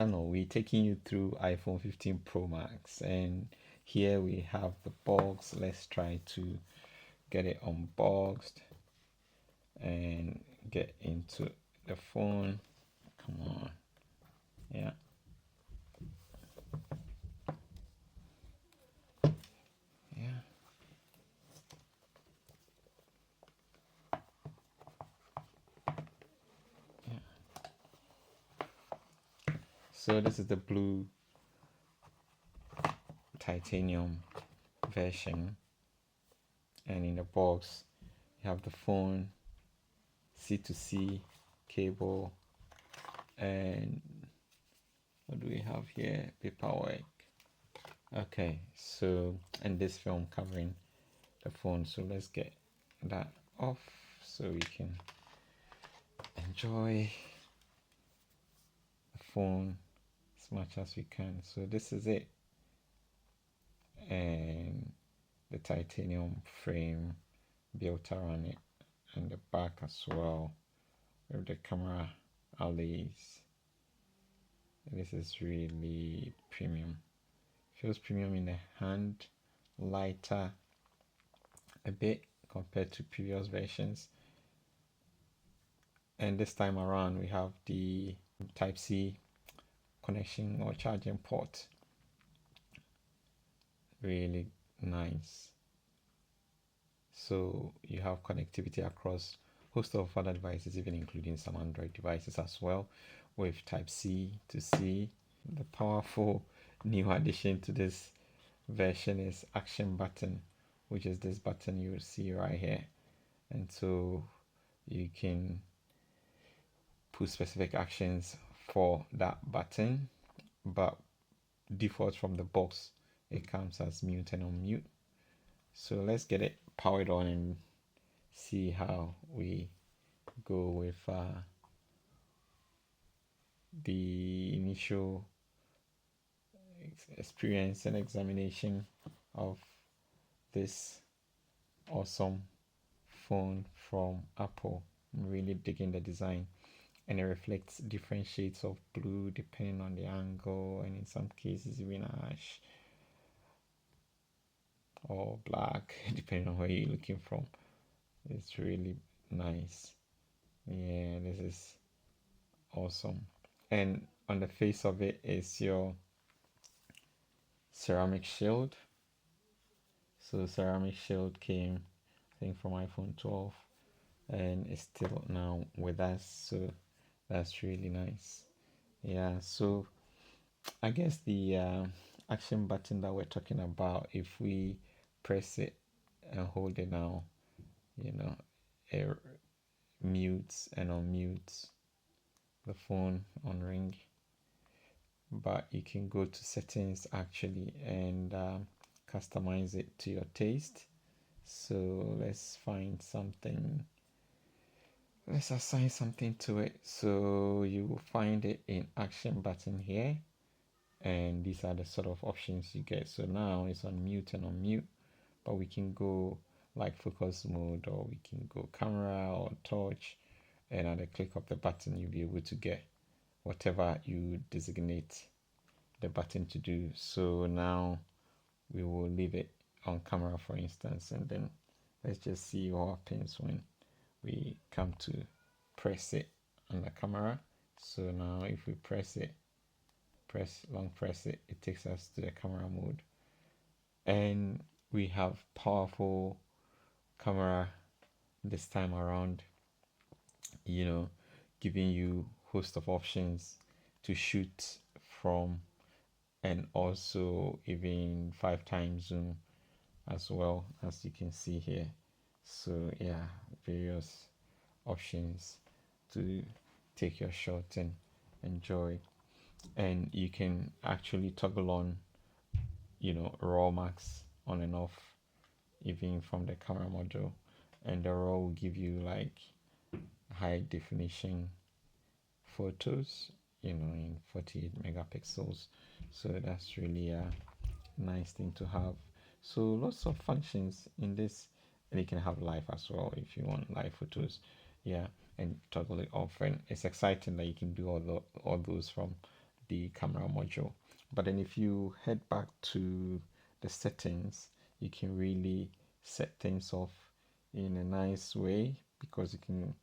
channel, we're taking you through iPhone 15 Pro Max, and here we have the box. Let's try to get it unboxed and get into the phone. Come on. Yeah. Yeah. Yeah. So this is the blue titanium version, and in the box you have the phone, C to C cable, and what do we have here? Paperwork. Okay, so and this film covering the phone. So let's get that off so we can enjoy the phone as much as we can. So this is it, and the titanium frame built around it, and the back as well with the camera alleys. This is really premium. Feels premium in the hand, lighter a bit compared to previous versions. And this time around we have the type C connection or charging port. Really nice. So you have connectivity across a host of other devices, even including some Android devices as well, with type C to C. The powerful new addition to this version is action button, which is this button you see right here. And so you can put specific actions for that button, but default from the box it comes as mute and unmute. So let's get it powered on and see how we go with the initial experience and examination of this awesome phone from Apple. I'm really digging the design, and it reflects different shades of blue depending on the angle, and in some cases even ash or black depending on where you're looking from. It's really nice. Yeah, this is awesome. And on the face of it is your ceramic shield. So ceramic shield came, I think, from iPhone 12, and it's still now with us. So that's really nice. Yeah. So I guess the action button that we're talking about, if we press it and hold it now, you know, it mutes and unmutes the phone on ring. But you can go to settings actually and customize it to your taste. So let's find something, let's assign something to it. So you will find it in action button here, and these are the sort of options you get. So now it's on mute and unmute, but we can go like focus mode, or we can go camera or torch, and at the click of the button you'll be able to get whatever you designate the button to do. So now we will leave it on camera, for instance, and then let's just see what happens when we come to press it on the camera. So now if we press it, long press it, it takes us to the camera mode, and we have powerful camera this time around, giving you host of options to shoot from, and also even 5x zoom as well, as you can see here. So yeah, various options to take your shot and enjoy. And you can actually toggle on raw max on and off even from the camera module, and the raw will give you like high definition photos in 48 megapixels. So that's really a nice thing to have. So lots of functions in this, and you can have live as well if you want live photos. Yeah, and toggle it off, and it's exciting that you can do all those from the camera module. But then if you head back to the settings, you can really set things off in a nice way, because you can.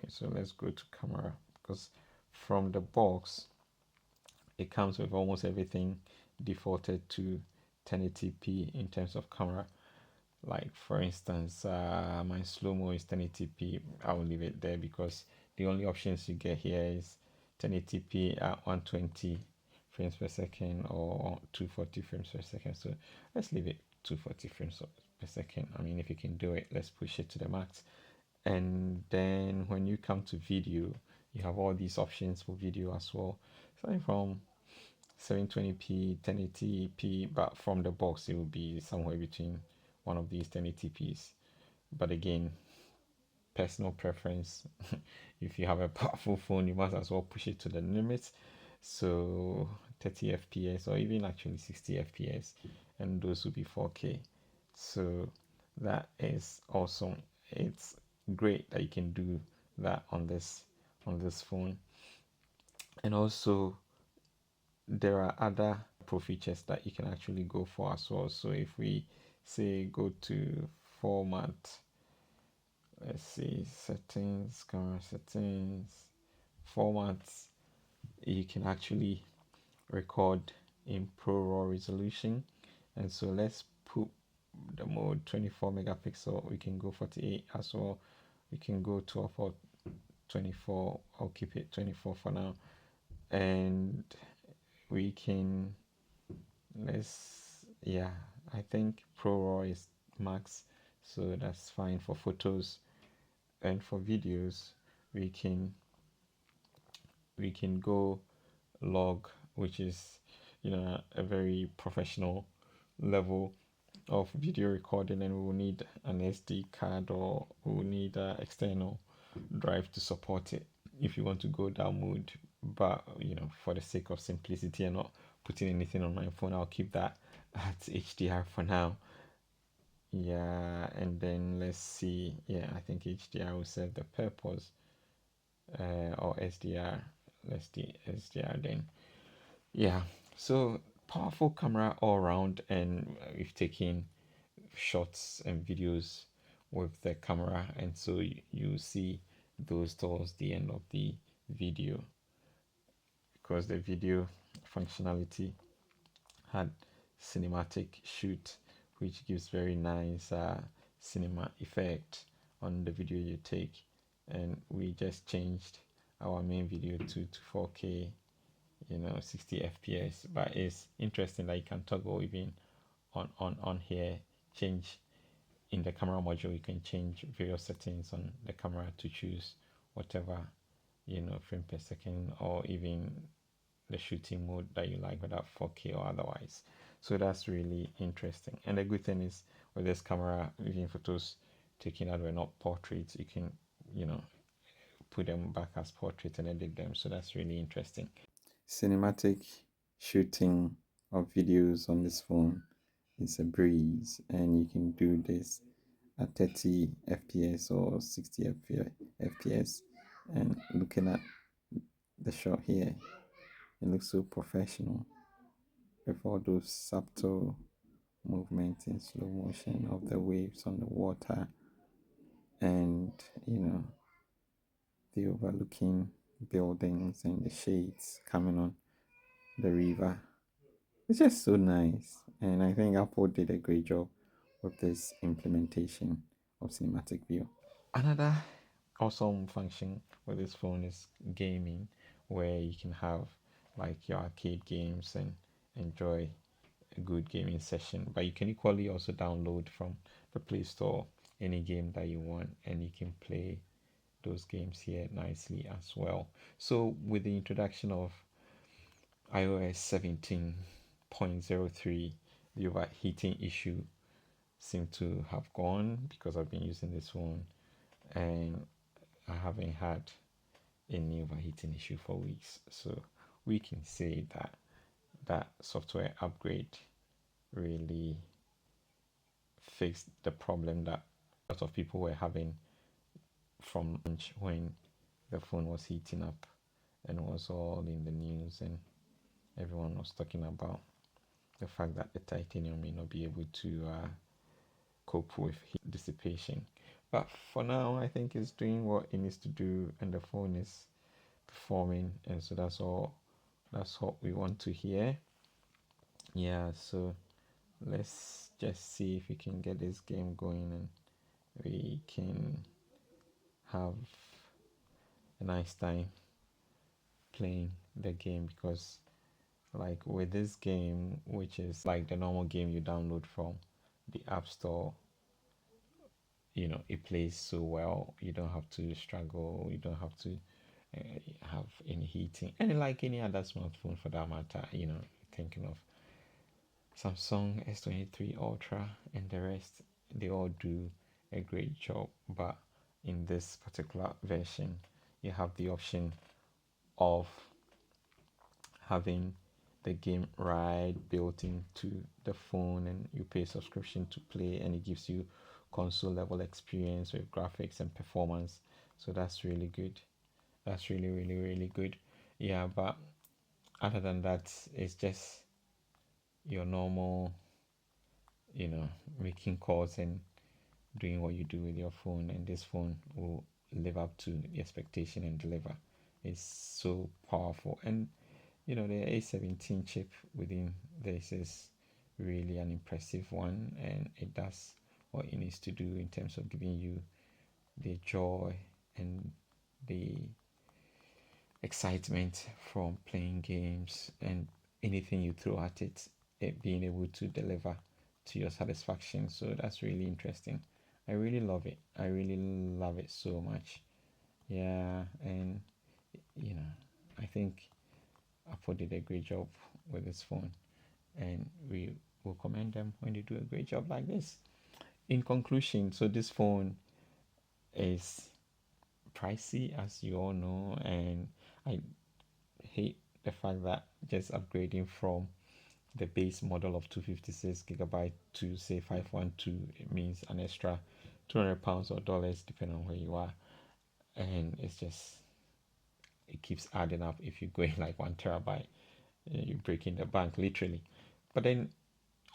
So let's go to camera, because from the box it comes with almost everything defaulted to 1080p in terms of camera. Like for instance, my slow-mo is 1080p. I will leave it there because the only options you get here is 1080p at 120 frames per second or 240 frames per second. So let's leave it 240 frames per second. I mean, if you can do it, let's push it to the max. And then when you come to video, you have all these options for video as well, starting from 720p, 1080p, but from the box it will be somewhere between one of these 1080p's. But again, personal preference. If you have a powerful phone, you must as well push it to the limit. So 30 fps or even actually 60 fps, and those will be 4K. So that is awesome. It's great that you can do that on this phone. And also there are other pro features that you can actually go for as well. So if we say go to format, let's see, settings, camera settings, formats, you can actually record in pro raw resolution. And so let's put the mode 24 megapixel. We can go 48 as well. We can go 12 or 24. I'll keep it 24 for now. And we can, I think pro raw is max, so that's fine for photos. And for videos, we can go log, which is a very professional level of video recording, and we will need an SD card, or we will need an external drive to support it if you want to go that mode. But for the sake of simplicity and not putting anything on my phone, I'll keep that at HDR for now. Yeah, and then let's see. Yeah, I think HDR will serve the purpose, or SDR. Let's do SDR then. Yeah, so powerful camera all around, and we've taken shots and videos with the camera, and so you see those towards the end of the video, because the video functionality had cinematic shoot, which gives very nice cinema effect on the video you take. And we just changed our main video to 4K, 60 fps. But it's interesting that you can toggle even on here, change in the camera module. You can change various settings on the camera to choose whatever frame per second, or even the shooting mode that you like, whether 4K or otherwise. So that's really interesting. And the good thing is, with this camera, even photos taken that were not portraits, you can put them back as portraits and edit them. So that's really interesting. Cinematic shooting of videos on this phone is a breeze, and you can do this at 30 fps or 60 fps. And looking at the shot here, it looks so professional with all those subtle movements in slow motion of the waves on the water, and the overlooking buildings and the shades coming on the river. It's just so nice, and I think Apple did a great job with this implementation of cinematic view. Another awesome function with this phone is gaming, where you can have like your arcade games and enjoy a good gaming session. But you can equally also download from the Play Store any game that you want, and you can play those games here nicely as well. So with the introduction of iOS 17.03, the overheating issue seemed to have gone, because I've been using this phone and I haven't had any overheating issue for weeks. So we can say that that software upgrade really fixed the problem that a lot of people were having from launch, when the phone was heating up and was all in the news. And everyone was talking about the fact that the titanium may not be able to cope with heat dissipation. But for now, I think it's doing what it needs to do, and the phone is performing, and so that's all. That's what we want to hear. Yeah, so let's just see if we can get this game going, and we can have a nice time playing the game, because like with this game, which is like the normal game you download from the app store, it plays so well. You don't have to struggle, you don't have to have any heating, and like any other smartphone for that matter. Thinking of Samsung S23 Ultra and the rest, they all do a great job. But in this particular version, you have the option of having the game right built into the phone, and you pay subscription to play, and it gives you console level experience with graphics and performance. So that's really good. That's really, really, really good. Yeah, but other than that, it's just your normal, making calls and doing what you do with your phone, and this phone will live up to the expectation and deliver. It's so powerful, and the A17 chip within this is really an impressive one, and it does what it needs to do in terms of giving you the joy and the excitement from playing games, and anything you throw at it being able to deliver to your satisfaction. So that's really interesting. I really love it. I really love it so much. Yeah, and you know, I think Apple did a great job with this phone, and we will commend them when they do a great job like this. In conclusion, so this phone is pricey, as you all know, and I hate the fact that just upgrading from the base model of 256 gigabyte to say 512, it means an extra £200 or dollars depending on where you are, and it keeps adding up. If you're going like 1 terabyte, you're breaking the bank literally. But then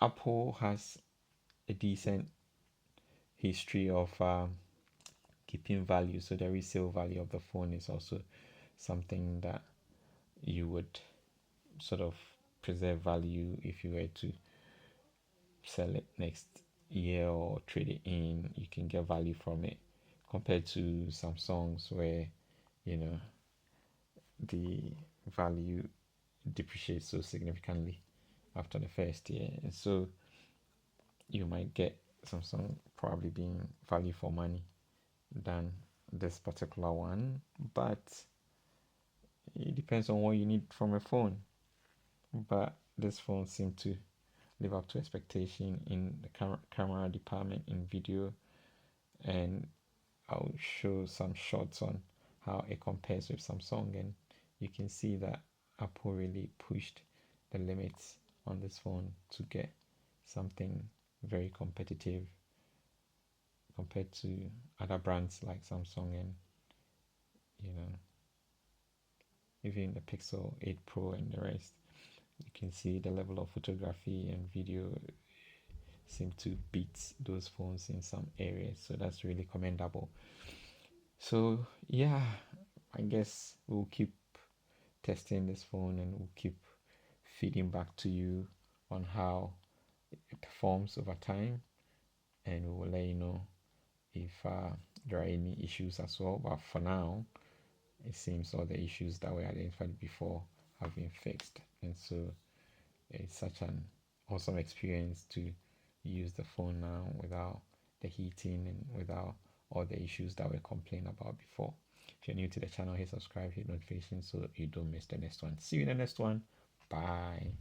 Apple has a decent history of keeping value, so the resale value of the phone is also something that you would sort of preserve value. If you were to sell it next year or trade it in, you can get value from it, compared to Samsung's where you know the value depreciates so significantly after the first year, and so you might get Samsung probably being value for money than this particular one. But it depends on what you need from a phone. But this phone seemed to live up to expectation in the camera department, in video, and I'll show some shots on how it compares with Samsung, and you can see that Apple really pushed the limits on this phone to get something very competitive compared to other brands like Samsung, and you know even the Pixel 8 Pro and the rest. You can see the level of photography and video seem to beat those phones in some areas, so that's really commendable. So yeah, I guess we'll keep testing this phone, and we'll keep feeding back to you on how it performs over time, and we will let you know if there are any issues as well. But for now, it seems all the issues that were identified before have been fixed, and so it's such an awesome experience to use the phone now without the heating and without all the issues that we complained about before. If you're new to the channel, hit subscribe, hit notifications so you don't miss the next one. See you in the next one. Bye.